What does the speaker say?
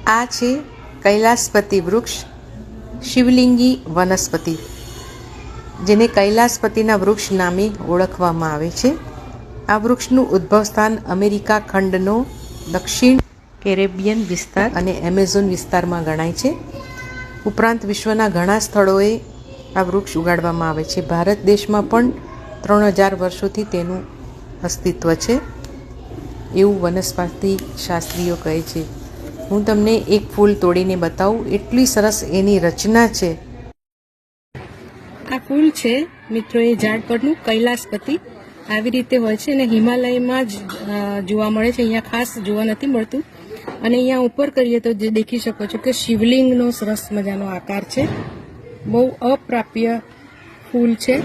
આ છે કૈલાસપતિ વૃક્ષ, શિવલિંગી વનસ્પતિ, જેને કૈલાસપતિના વૃક્ષ નામે ઓળખવામાં આવે છે. આ વૃક્ષનું ઉદ્ભવ સ્થાન અમેરિકા ખંડનો દક્ષિણ કેરેબિયન વિસ્તાર અને એમેઝોન વિસ્તારમાં ગણાય છે. ઉપરાંત વિશ્વના ઘણા સ્થળોએ આ વૃક્ષ ઉગાડવામાં આવે છે. ભારત દેશમાં પણ 3000 વર્ષોથી તેનું અસ્તિત્વ છે એવું વનસ્પતિ શાસ્ત્રીઓ કહે છે. હું તમને એક ફૂલ તોડીને બતાવું, એટલી સરસ એની રચના છે. આ ફૂલ છે મિત્રો, એ ઝાડ પરનું કૈલાસપતિ આવી રીતે હોય છે અને હિમાલયમાં જ જોવા મળે છે. અહીંયા ખાસ જોવા નથી મળતું. અને અહીંયા ઉપર કરીએ તો જે દેખી શકો છો કે શિવલિંગનો સરસ મજાનો આકાર છે. બહુ અપ્રાપ્ય ફૂલ છે.